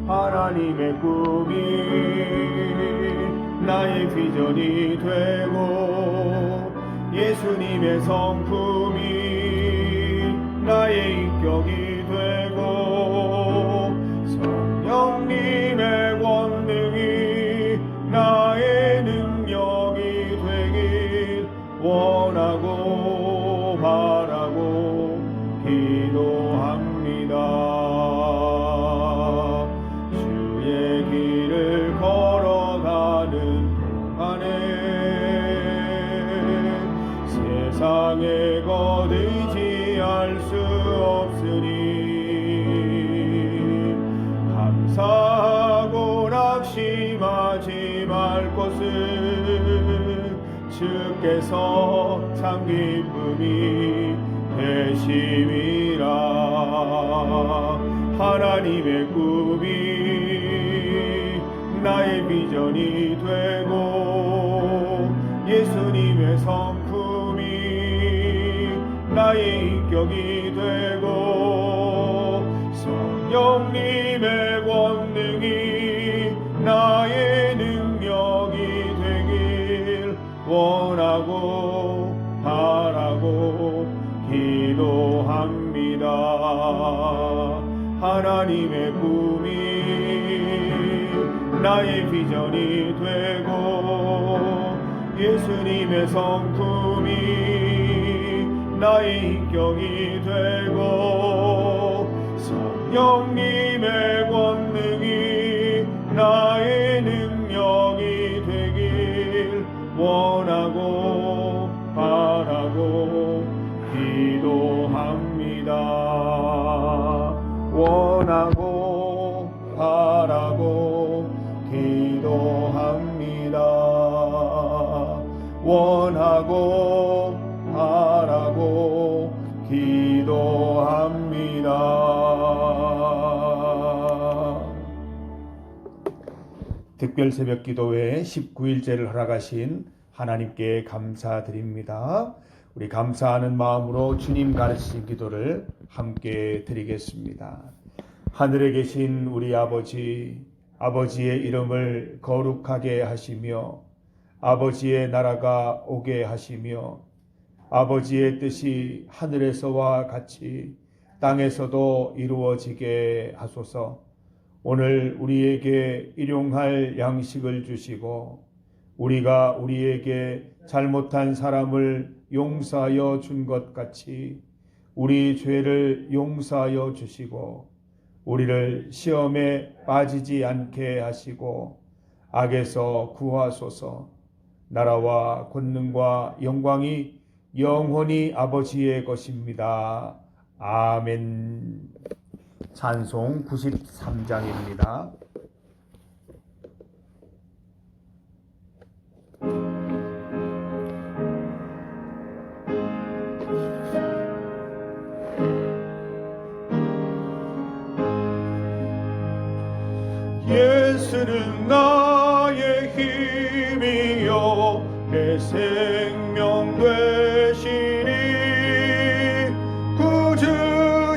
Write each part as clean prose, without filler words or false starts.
하나님의 꿈이 나의 비전이 되고 예수님의 성품이 나의 인격이 되고 성령님의 권능이 나의 능력이 되길 원하고 바라고 기도합니다. 주의 길을 걸어가는 동안에 세상에 거두지할 수 없으니 감사하고 낙심하지 말 것은 주께서 참 기쁨이 되심이라. 하나님의 꿈이 나의 비전이 되고 예수님의 성품이 나의 인격이 되고 성령님의 권능이 나의 능력이 되길 원하고 바라고 기도합니다. 하나님의 꿈이 나의 비전이 되고 예수님의 성품이 나의 인격이 되고 성령님의 권능이 나의 능력이 되길 원하고 바라고 기도합니다. 원하고 바라고 기도합니다. 원하고 바라고 기도합니다. 특별 새벽 기도회 19일째를 허락하신 하나님께 감사드립니다. 우리 감사하는 마음으로 주님 가르치신 기도를 함께 드리겠습니다. 하늘에 계신 우리 아버지, 아버지의 이름을 거룩하게 하시며 아버지의 나라가 오게 하시며 아버지의 뜻이 하늘에서와 같이 땅에서도 이루어지게 하소서. 오늘 우리에게 일용할 양식을 주시고 우리가 우리에게 잘못한 사람을 용서하여 준 것 같이 우리 죄를 용서하여 주시고 우리를 시험에 빠지지 않게 하시고 악에서 구하소서. 나라와 권능과 영광이 영원히 아버지의 것입니다. 아멘. 찬송 93장입니다. 예수는 나의 힘이요 내 생명 되시니 구주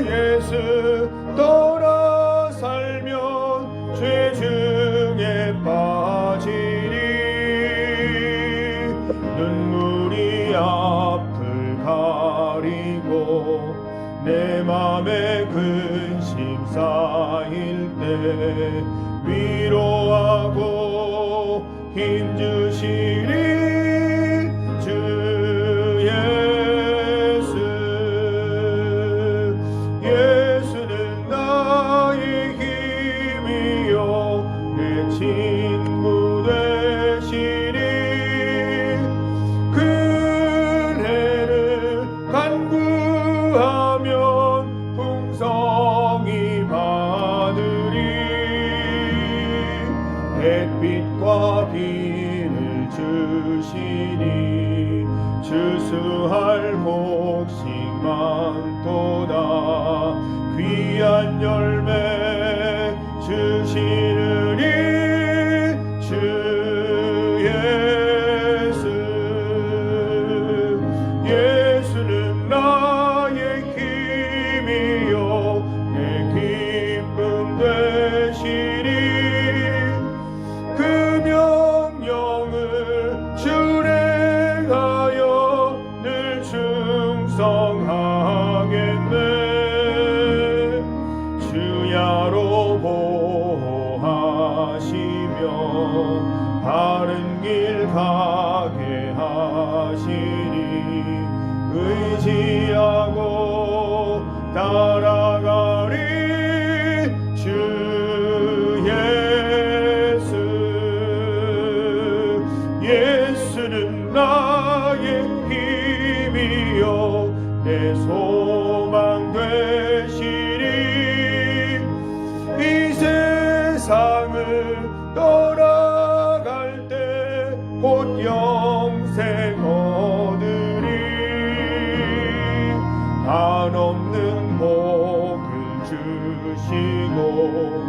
예수 떠나 살면 죄 중에 빠지니 눈물이 앞을 가리고 내 맘에 근심 쌓일 때 위로하고 힘주시리 주 예수. 예수는 나의 힘이요 내 친구 되시니 그네를 간구하면 풍성히 받으리. 햇빛과 비를 주시니 추수할 곡식 많도다. 귀한 열매 주시느니 주 예수. 예수는 나의 힘이요 내 길 주시고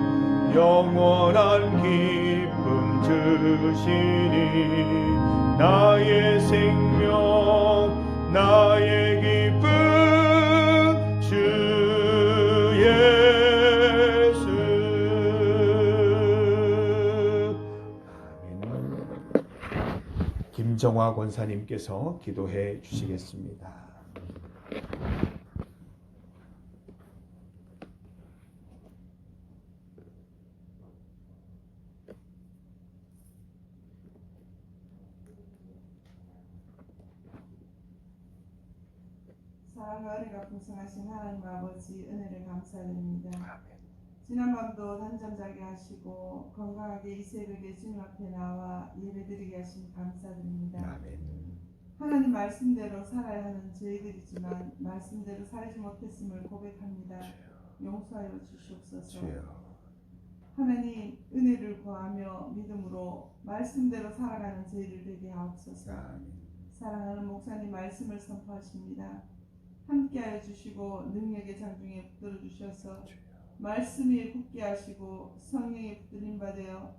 영원한 기쁨 주시니 나의 생명 나의 기쁨 주 예수. 김정화 권사님께서 기도해 주시겠습니다. 사랑과 은혜가 풍성하신 하나님 아버지 은혜를 감사드립니다. 지난밤도 단잠 자게 하시고 건강하게 이 새벽에 주님 앞에 나와 예배드리게 하신 감사드립니다. 하나님 말씀대로 살아야 하는 저희들이지만 말씀대로 살지 못했음을 고백합니다. 용서하여 주시옵소서. 하나님 은혜를 구하며 믿음으로 말씀대로 살아가는 저희들 되게 하옵소서. 사랑하는 목사님 말씀을 선포하십니다. 함께하여 주시고 능력의 장중에 붙들어 주셔서 말씀 위에 굳게 하시고 성령에 붙들림 받아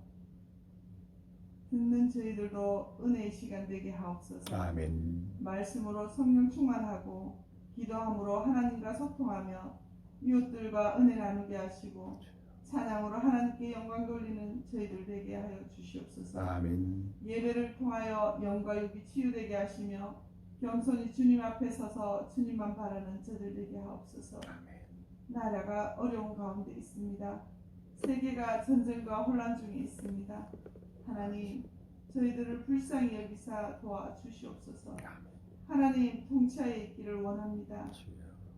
듣는 저희들도 은혜의 시간 되게 하옵소서. 아멘. 말씀으로 성령 충만하고 기도함으로 하나님과 소통하며 이웃들과 은혜 나누게 하시고 찬양으로 하나님께 영광 돌리는 저희들 되게 하여 주시옵소서. 아멘. 예배를 통하여 영과 육이 치유되게 하시며 겸손히 주님 앞에 서서 주님만 바라는 저들 되게 하옵소서. 나라가 어려운 가운데 있습니다. 세계가 전쟁과 혼란 중에 있습니다. 하나님 저희들을 불쌍히 여기사 도와주시옵소서. 하나님 통치하에 있기를 원합니다.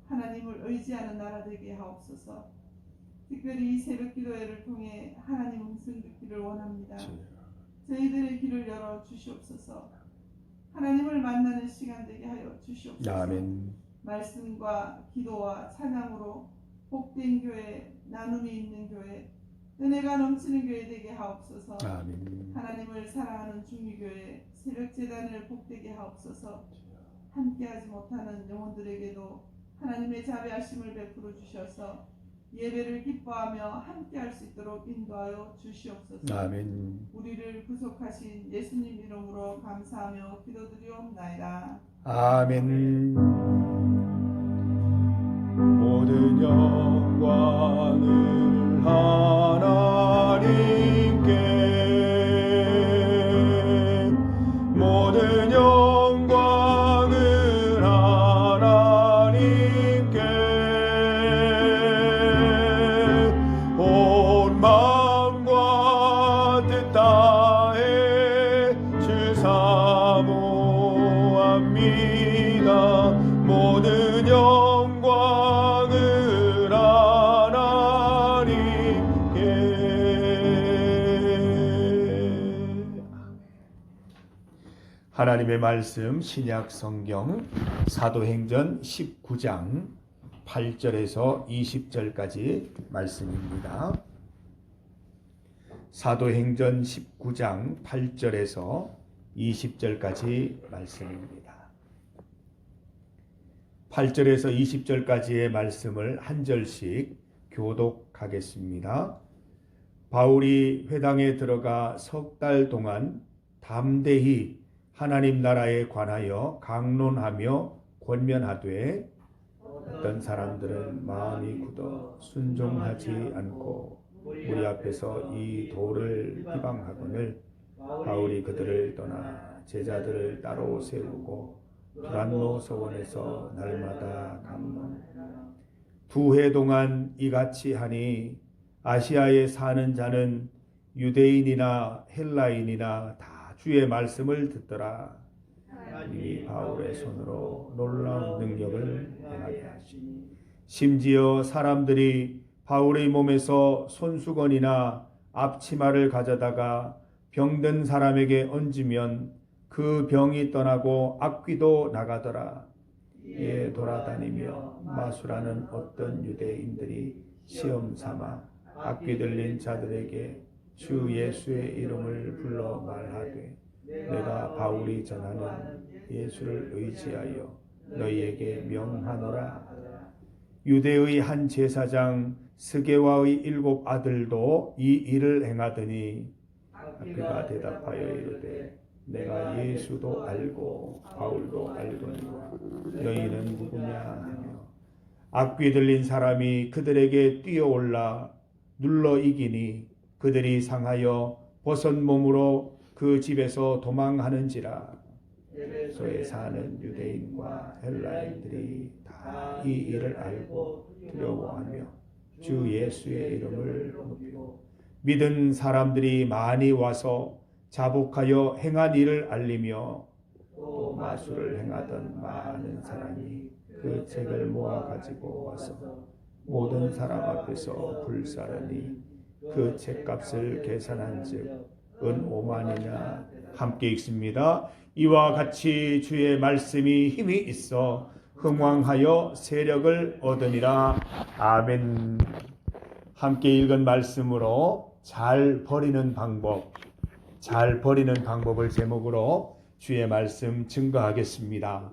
하나님을 의지하는 나라 되게 하옵소서. 특별히 이 새벽 기도회를 통해 하나님 음성 듣기를 원합니다. 저희들의 길을 열어 주시옵소서. 하나님을 만나는 시간 되게 하여 주시옵소서. 아멘. 말씀과 기도와 찬양으로 복된 교회, 나눔이 있는 교회, 은혜가 넘치는 교회 되게 하옵소서. 아멘. 하나님을 사랑하는 중미교회, 새벽재단을 복되게 하옵소서. 함께하지 못하는 영혼들에게도 하나님의 자비하심을 베풀어 주셔서 예배를 기뻐하며 함께할 수 있도록 인도하여 주시옵소서. 아멘. 우리를 구속하신 예수님 이름으로 감사하며 기도드리옵나이다. 아멘. 모든 영광을 하나님께, 모든 영광을 하나님께, 온 마음과 뜻 다해 주 사모합니다. 모든 영광을 하나님께. 하나님의 말씀 신약 성경 사도행전 19장 8절에서 20절까지 말씀입니다. 사도행전 19장 8절에서 20절까지 말씀입니다. 8절에서 20절까지의 말씀을 한 절씩 교독하겠습니다. 바울이 회당에 들어가 석 달 동안 담대히 하나님 나라에 관하여 강론하며 권면하되 어떤 사람들은 마음이 굳어 순종하지 않고 우리 앞에서 이 도를 비방하거늘 바울이 그들을 떠나 제자들을 따로 세우고 두란노 서원에서 날마다 강론. 2해 동안 이같이 하니 아시아에 사는 자는 유대인이나 헬라인이나 다 주의 말씀을 듣더라. 이 바울의 손으로 놀라운 능력을 행하게 하시니 심지어 사람들이 바울의 몸에서 손수건이나 앞치마를 가져다가 병든 사람에게 얹으면 그 병이 떠나고 악귀도 나가더라. 이에 돌아다니며 마술하는 어떤 유대인들이 시험 삼아 악귀 들린 자들에게 주 예수의 이름을 불러 말하되 내가 바울이 전하는 예수를 의지하여 너희에게 명하노라. 유대의 한 제사장 스게와의 7 아들도 이 일을 행하더니 아비가 대답하여 이르되 내가 예수도 알고 바울도 알거니와 너희는 누구냐 하며 악귀 들린 사람이 그들에게 뛰어올라 눌러 이기니 그들이 상하여 벗은 몸으로 그 집에서 도망하는지라. 에베소에 사는 유대인과 헬라인들이 다 이 일을 알고 두려워하며 주 예수의 이름을 높이고 믿은 사람들이 많이 와서 자복하여 행한 일을 알리며 또 마술을 행하던 많은 사람이 그 책을 모아 가지고 와서 모든 사람 앞에서 불사르니 그 책값을 계산한즉 은 5만이나 함께 읽습니다. 이와 같이 주의 말씀이 힘이 있어 흥왕하여 세력을 얻으니라. 아멘. 함께 읽은 말씀으로 잘 버리는 방법, 잘 버리는 방법을 제목으로 주의 말씀 증거하겠습니다.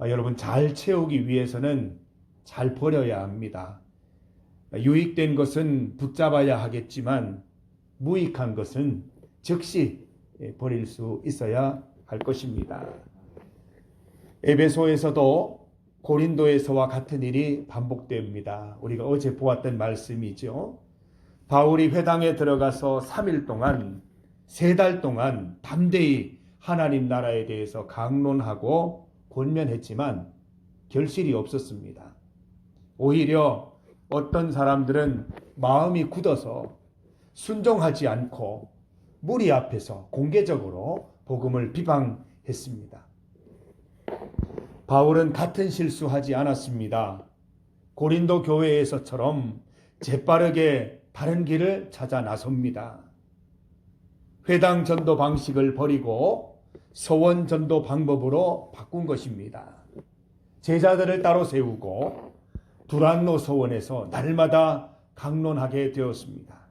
여러분, 잘 채우기 위해서는 잘 버려야 합니다. 유익된 것은 붙잡아야 하겠지만 무익한 것은 즉시 버릴 수 있어야 할 것입니다. 에베소에서도 고린도에서와 같은 일이 반복됩니다. 우리가 어제 보았던 말씀이죠. 바울이 회당에 들어가서 3일 동안 3달 동안 담대히 하나님 나라에 대해서 강론하고 권면했지만 결실이 없었습니다. 오히려 어떤 사람들은 마음이 굳어서 순종하지 않고 무리 앞에서 공개적으로 복음을 비방했습니다. 바울은 같은 실수하지 않았습니다. 고린도 교회에서처럼 재빠르게 다른 길을 찾아 나섭니다. 회당 전도 방식을 버리고 서원 전도 방법으로 바꾼 것입니다. 제자들을 따로 세우고 두란노 서원에서 날마다 강론하게 되었습니다.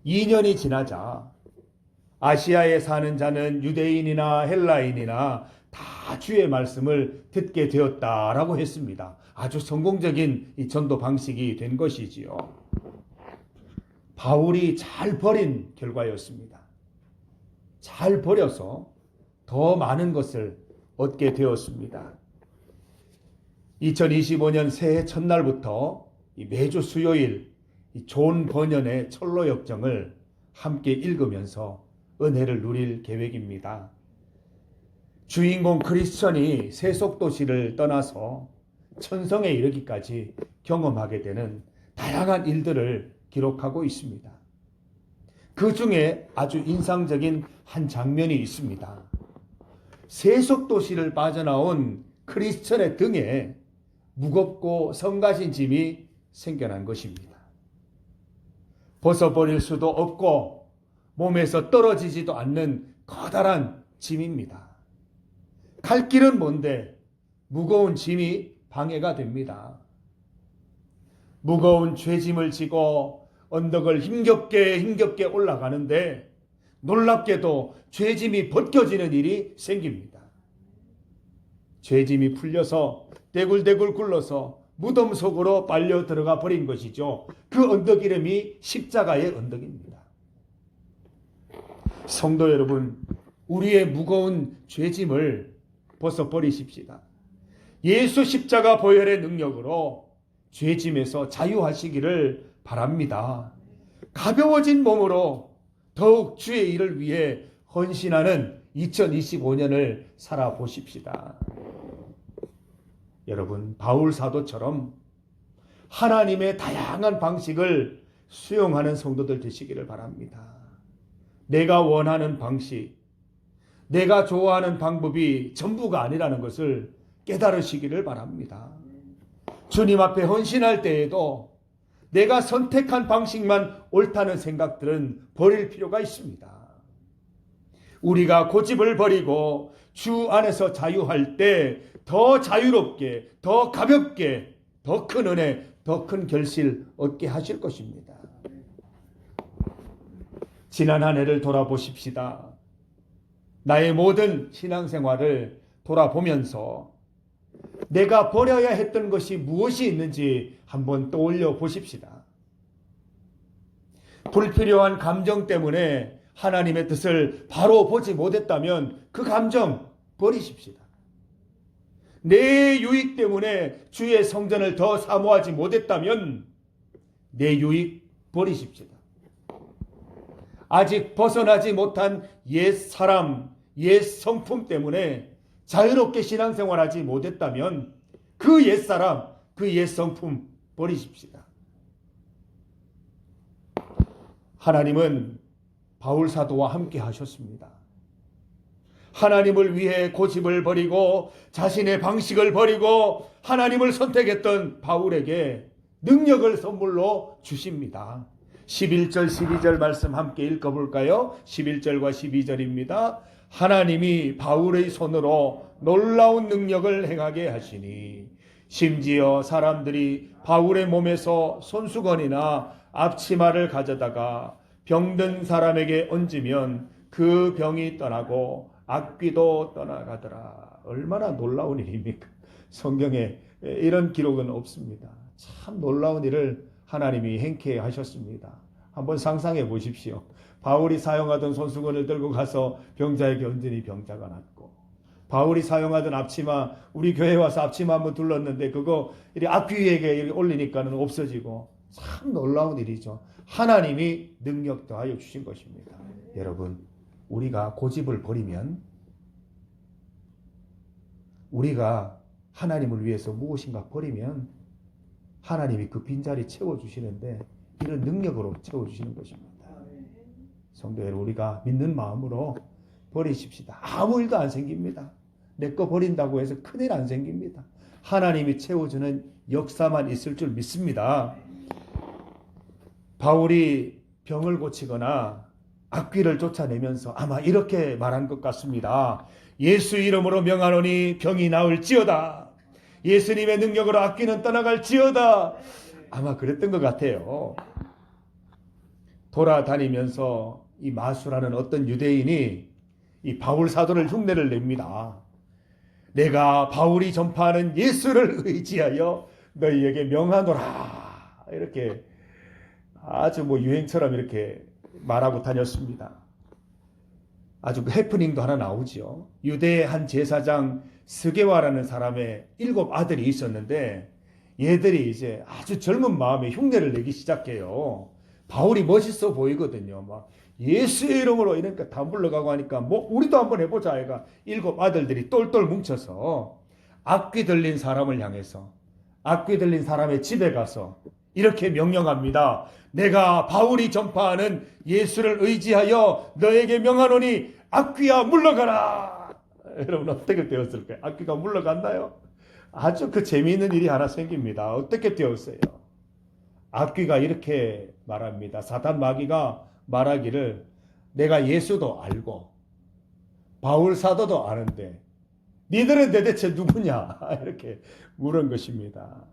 2년이 지나자 아시아에 사는 자는 유대인이나 헬라인이나 다 주의 말씀을 듣게 되었다라고 했습니다. 아주 성공적인 이 전도 방식이 된 것이지요. 바울이 잘 버린 결과였습니다. 잘 버려서 더 많은 것을 얻게 되었습니다. 2025년 새해 첫날부터 매주 수요일 존 버년의 철로 역정을 함께 읽으면서 은혜를 누릴 계획입니다. 주인공 크리스천이 세속도시를 떠나서 천성에 이르기까지 경험하게 되는 다양한 일들을 기록하고 있습니다. 그 중에 아주 인상적인 한 장면이 있습니다. 세속도시를 빠져나온 크리스천의 등에 무겁고 성가신 짐이 생겨난 것입니다. 벗어버릴 수도 없고 몸에서 떨어지지도 않는 커다란 짐입니다. 갈 길은 먼데 무거운 짐이 방해가 됩니다. 무거운 죄짐을 지고 언덕을 힘겹게 올라가는데 놀랍게도 죄짐이 벗겨지는 일이 생깁니다. 죄짐이 풀려서 대굴대굴 굴러서 무덤 속으로 빨려 들어가 버린 것이죠. 그 언덕 이름이 십자가의 언덕입니다. 성도 여러분, 우리의 무거운 죄짐을 벗어버리십시다. 예수 십자가 보혈의 능력으로 죄짐에서 자유하시기를 바랍니다. 가벼워진 몸으로 더욱 주의 일을 위해 헌신하는 2025년을 살아보십시다. 여러분, 바울 사도처럼 하나님의 다양한 방식을 수용하는 성도들 되시기를 바랍니다. 내가 원하는 방식, 내가 좋아하는 방법이 전부가 아니라는 것을 깨달으시기를 바랍니다. 주님 앞에 헌신할 때에도 내가 선택한 방식만 옳다는 생각들은 버릴 필요가 있습니다. 우리가 고집을 버리고 주 안에서 자유할 때 더 자유롭게, 더 가볍게, 더 큰 은혜, 더 큰 결실 얻게 하실 것입니다. 지난 한 해를 돌아보십시다. 나의 모든 신앙생활을 돌아보면서 내가 버려야 했던 것이 무엇이 있는지 한번 떠올려 보십시다. 불필요한 감정 때문에 하나님의 뜻을 바로 보지 못했다면 그 감정 버리십시다. 내 유익 때문에 주의 성전을 더 사모하지 못했다면 내 유익 버리십시다. 아직 벗어나지 못한 옛 사람, 옛 성품 때문에 자유롭게 신앙생활하지 못했다면 그 옛 사람, 그 옛 성품 버리십시다. 하나님은 바울 사도와 함께 하셨습니다. 하나님을 위해 고집을 버리고 자신의 방식을 버리고 하나님을 선택했던 바울에게 능력을 선물로 주십니다. 11절 12절 말씀 함께 읽어볼까요? 11절과 12절입니다. 하나님이 바울의 손으로 놀라운 능력을 행하게 하시니 심지어 사람들이 바울의 몸에서 손수건이나 앞치마를 가져다가 병든 사람에게 얹으면 그 병이 떠나고 악귀도 떠나가더라. 얼마나 놀라운 일입니까? 성경에 이런 기록은 없습니다. 참 놀라운 일을 하나님이 행케 하셨습니다. 한번 상상해 보십시오. 바울이 사용하던 손수건을 들고 가서 병자에게 얹으니 병자가 낫고, 바울이 사용하던 앞치마, 우리 교회 와서 앞치마 한번 둘렀는데 그거 악귀에게 올리니까는 없어지고, 참 놀라운 일이죠. 하나님이 능력 더하여 주신 것입니다. 여러분, 우리가 고집을 버리면, 우리가 하나님을 위해서 무엇인가 버리면 하나님이 그 빈자리 채워주시는데 이런 능력으로 채워주시는 것입니다. 성도 여러분, 우리가 믿는 마음으로 버리십시다. 아무 일도 안 생깁니다. 내 거 버린다고 해서 큰일 안 생깁니다. 하나님이 채워주는 역사만 있을 줄 믿습니다. 바울이 병을 고치거나 악귀를 쫓아내면서 아마 이렇게 말한 것 같습니다. 예수 이름으로 명하노니 병이 나을지어다. 예수님의 능력으로 악귀는 떠나갈지어다. 아마 그랬던 것 같아요. 돌아다니면서 이 마수라는 어떤 유대인이 이 바울 사도를 흉내를 냅니다. 내가 바울이 전파하는 예수를 의지하여 너희에게 명하노라. 이렇게 아주 유행처럼 이렇게 말하고 다녔습니다. 아주 해프닝도 하나 나오죠. 유대의 한 제사장 스게와라는 사람의 7 아들이 있었는데 얘들이 이제 아주 젊은 마음에 흉내를 내기 시작해요. 바울이 멋있어 보이거든요. 막 예수의 이름으로 이러니까 다 불러가고 하니까 우리도 한번 해보자. 아이가 7 아들들이 똘똘 뭉쳐서 악귀 들린 사람을 향해서, 악귀 들린 사람의 집에 가서 이렇게 명령합니다. 내가 바울이 전파하는 예수를 의지하여 너에게 명하노니 악귀야 물러가라. 여러분, 어떻게 되었을까요? 악귀가 물러갔나요? 아주 재미있는 일이 하나 생깁니다. 어떻게 되었어요? 악귀가 이렇게 말합니다. 사탄 마귀가 말하기를 내가 예수도 알고 바울 사도도 아는데 니들은 대체 누구냐? 이렇게 물은 것입니다.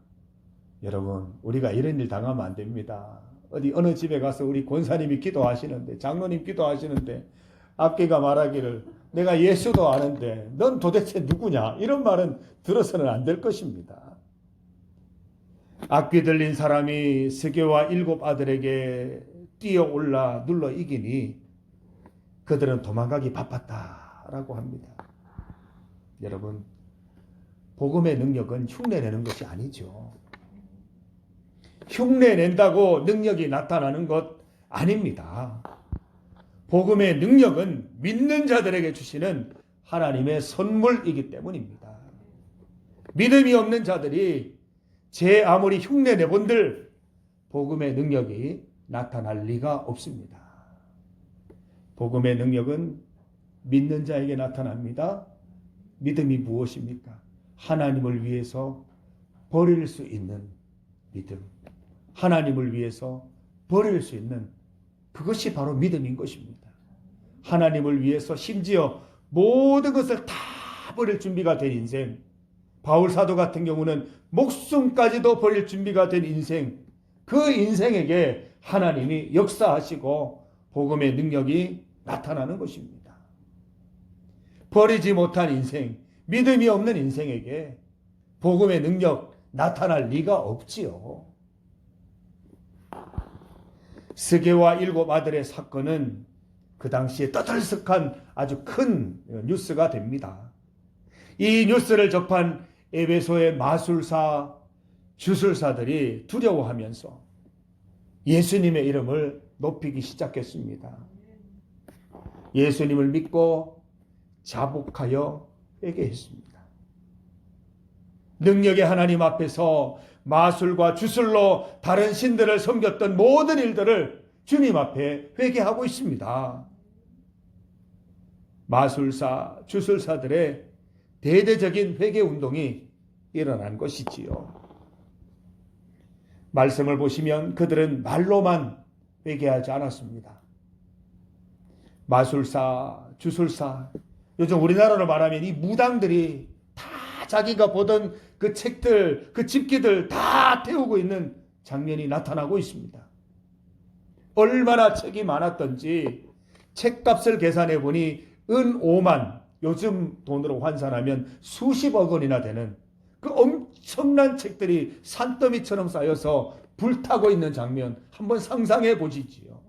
여러분, 우리가 이런 일 당하면 안 됩니다. 어느 집에 가서 우리 권사님이 기도하시는데, 장로님 기도하시는데 악귀가 말하기를 내가 예수도 아는데 넌 도대체 누구냐? 이런 말은 들어서는 안 될 것입니다. 악귀 들린 사람이 스게와 7 아들에게 뛰어올라 눌러 이기니 그들은 도망가기 바빴다라고 합니다. 여러분, 복음의 능력은 흉내내는 것이 아니죠. 흉내낸다고 능력이 나타나는 것 아닙니다. 복음의 능력은 믿는 자들에게 주시는 하나님의 선물이기 때문입니다. 믿음이 없는 자들이 제 아무리 흉내내본들 복음의 능력이 나타날 리가 없습니다. 복음의 능력은 믿는 자에게 나타납니다. 믿음이 무엇입니까? 하나님을 위해서 버릴 수 있는 믿음. 하나님을 위해서 버릴 수 있는 그것이 바로 믿음인 것입니다. 하나님을 위해서 심지어 모든 것을 다 버릴 준비가 된 인생, 바울 사도 같은 경우는 목숨까지도 버릴 준비가 된 인생, 그 인생에게 하나님이 역사하시고 복음의 능력이 나타나는 것입니다. 버리지 못한 인생, 믿음이 없는 인생에게 복음의 능력 나타날 리가 없지요. 스게와 7 아들의 사건은 그 당시에 떠들썩한 아주 큰 뉴스가 됩니다. 이 뉴스를 접한 에베소의 마술사, 주술사들이 두려워하면서 예수님의 이름을 높이기 시작했습니다. 예수님을 믿고 자복하여 회개했습니다. 능력의 하나님 앞에서 마술과 주술로 다른 신들을 섬겼던 모든 일들을 주님 앞에 회개하고 있습니다. 마술사, 주술사들의 대대적인 회개 운동이 일어난 것이지요. 말씀을 보시면 그들은 말로만 회개하지 않았습니다. 마술사, 주술사, 요즘 우리나라로 말하면 이 무당들이 다 자기가 보던 그 책들, 그 집기들 다 태우고 있는 장면이 나타나고 있습니다. 얼마나 책이 많았던지 책값을 계산해 보니 은 5만, 요즘 돈으로 환산하면 수십억 원이나 되는 그 엄청난 책들이 산더미처럼 쌓여서 불타고 있는 장면 한번 상상해 보시지요.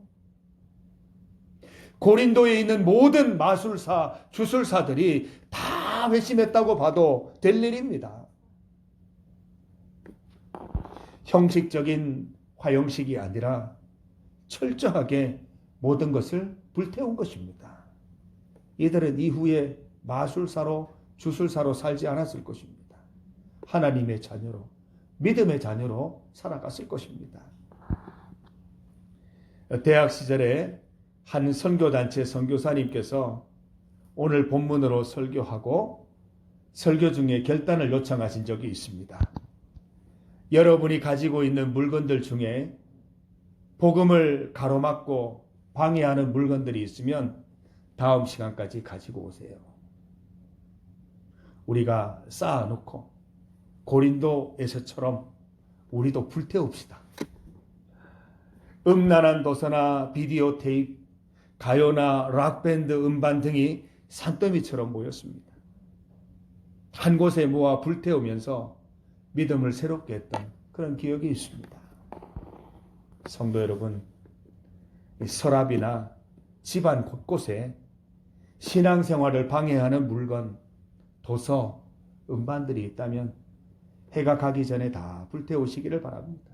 고린도에 있는 모든 마술사, 주술사들이 다 회심했다고 봐도 될 일입니다. 형식적인 화형식이 아니라 철저하게 모든 것을 불태운 것입니다. 이들은 이후에 마술사로, 주술사로 살지 않았을 것입니다. 하나님의 자녀로, 믿음의 자녀로 살아갔을 것입니다. 대학 시절에 한 선교단체 선교사님께서 오늘 본문으로 설교하고 설교 중에 결단을 요청하신 적이 있습니다. 여러분이 가지고 있는 물건들 중에 복음을 가로막고 방해하는 물건들이 있으면 다음 시간까지 가지고 오세요. 우리가 쌓아놓고 고린도에서처럼 우리도 불태웁시다. 음란한 도서나 비디오 테이프, 가요나 락밴드 음반 등이 산더미처럼 모였습니다. 한 곳에 모아 불태우면서 믿음을 새롭게 했던 그런 기억이 있습니다. 성도 여러분, 서랍이나 집안 곳곳에 신앙생활을 방해하는 물건, 도서, 음반들이 있다면 해가 가기 전에 다 불태우시기를 바랍니다.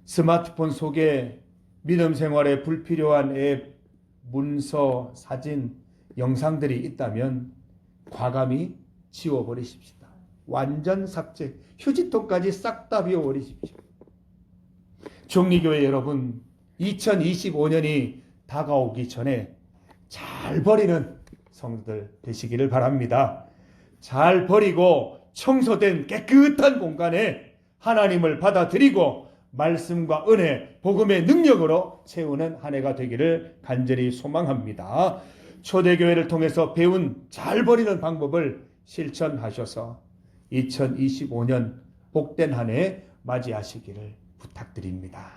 스마트폰 속에 믿음 생활에 불필요한 앱, 문서, 사진, 영상들이 있다면 과감히 지워버리십시다. 완전 삭제, 휴지통까지 싹 다 비워버리십시오. 종리교회 여러분, 2025년이 다가오기 전에 잘 버리는 성도들 되시기를 바랍니다. 잘 버리고 청소된 깨끗한 공간에 하나님을 받아들이고 말씀과 은혜, 복음의 능력으로 채우는 한 해가 되기를 간절히 소망합니다. 초대교회를 통해서 배운 잘 버리는 방법을 실천하셔서 2025년 복된 한 해 맞이하시기를 부탁드립니다.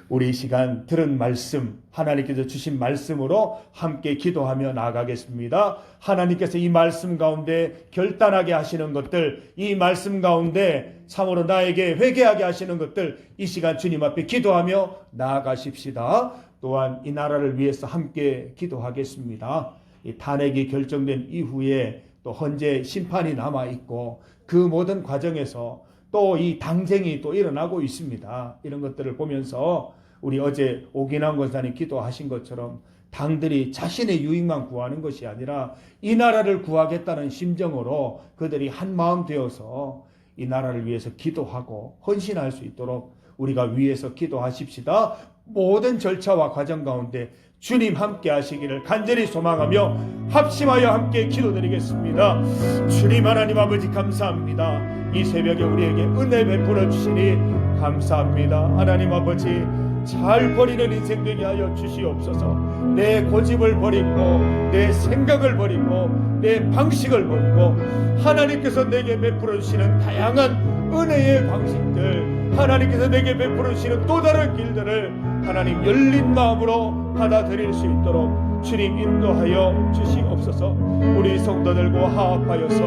우리 이 시간 들은 말씀, 하나님께서 주신 말씀으로 함께 기도하며 나아가겠습니다. 하나님께서 이 말씀 가운데 결단하게 하시는 것들, 이 말씀 가운데 참으로 나에게 회개하게 하시는 것들, 이 시간 주님 앞에 기도하며 나아가십시다. 또한 이 나라를 위해서 함께 기도하겠습니다. 이 탄핵이 결정된 이후에 또 헌재 심판이 남아있고 그 모든 과정에서 또 이 당쟁이 또 일어나고 있습니다. 이런 것들을 보면서 우리 어제 오기남 권사님 기도하신 것처럼 당들이 자신의 유익만 구하는 것이 아니라 이 나라를 구하겠다는 심정으로 그들이 한 마음 되어서 이 나라를 위해서 기도하고 헌신할 수 있도록 우리가 위에서 기도하십시다. 모든 절차와 과정 가운데 주님 함께 하시기를 간절히 소망하며 합심하여 함께 기도드리겠습니다. 주님 하나님 아버지 감사합니다. 이 새벽에 우리에게 은혜 베풀어 주시니 감사합니다. 하나님 아버지, 잘 버리는 인생 되게 하여 주시옵소서. 내 고집을 버리고 내 생각을 버리고 내 방식을 버리고 하나님께서 내게 베풀어 주시는 다양한 은혜의 방식들, 하나님께서 내게 베풀어 주시는 또 다른 길들을 하나님 열린 마음으로 받아들일 수 있도록 주님 인도하여 주시옵소서. 우리 성도들과 화합하여서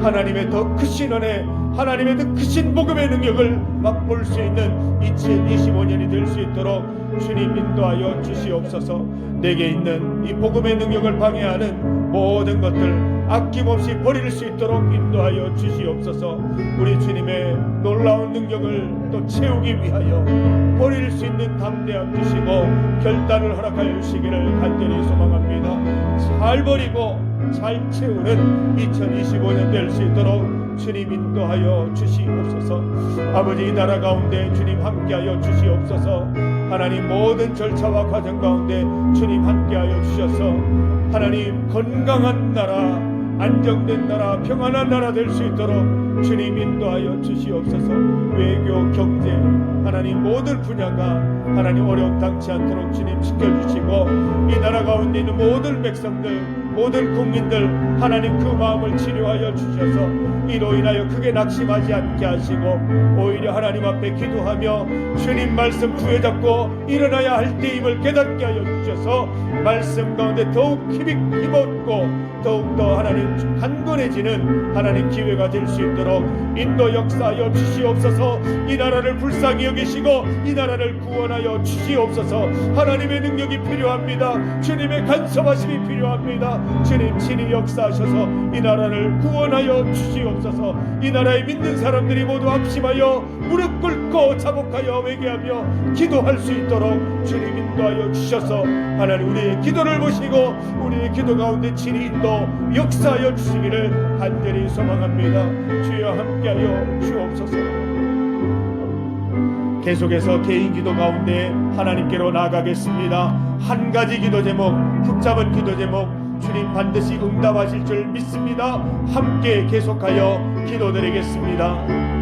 하나님의 더 크신 은혜, 하나님의 더 크신 복음의 능력을 맛볼 수 있는 2025년이 될 수 있도록 주님 인도하여 주시옵소서. 내게 있는 이 복음의 능력을 방해하는 모든 것들 아낌없이 버릴 수 있도록 인도하여 주시옵소서. 우리 주님의 놀라운 능력을 또 채우기 위하여 버릴 수 있는 담대함 주시고 결단을 허락하여 주시기를 간절히 소망합니다. 잘 버리고 잘 채우는 2025년 될 수 있도록 주님 인도하여 주시옵소서. 아버지, 이 나라 가운데 주님 함께하여 주시옵소서. 하나님, 모든 절차와 과정 가운데 주님 함께하여 주셔서 하나님, 건강한 나라, 안정된 나라, 평안한 나라 될 수 있도록 주님 인도하여 주시옵소서. 외교, 경제, 하나님 모든 분야가 하나님 어려움 당치 않도록 주님 지켜주시고, 이 나라 가운데 있는 모든 백성들, 모든 국민들 하나님 그 마음을 치료하여 주셔서 이로 인하여 크게 낙심하지 않게 하시고, 오히려 하나님 앞에 기도하며 주님 말씀 부여잡고 일어나야 할 때임을 깨닫게 하여 주셔서 말씀 가운데 더욱 힘입고 더욱더 하나님 강건해지는 하나님 기회가 될 수 있도록 인도 역사하여 주시옵소서. 이 나라를 불쌍히 여기시고 이 나라를 구원하여 주시옵소서. 하나님의 능력이 필요합니다. 주님의 간섭하심이 필요합니다. 주님 친히 역사하셔서 이 나라를 구원하여 주시옵소서. 이 나라에 믿는 사람들이 모두 합심하여 무릎 꿇고 자복하여 회개하며 기도할 수 있도록 주님 인도하여 주셔서 하나님 우리의 기도를 보시고 우리의 기도 가운데 친히 인도 역사하여 주시기를 간절히 소망합니다. 주여 함께하여 주옵소서. 계속해서 개인 기도 가운데 하나님께로 나아가겠습니다. 한 가지 기도 제목, 붙잡은 기도 제목 주님 반드시 응답하실 줄 믿습니다. 함께 계속하여 기도드리겠습니다.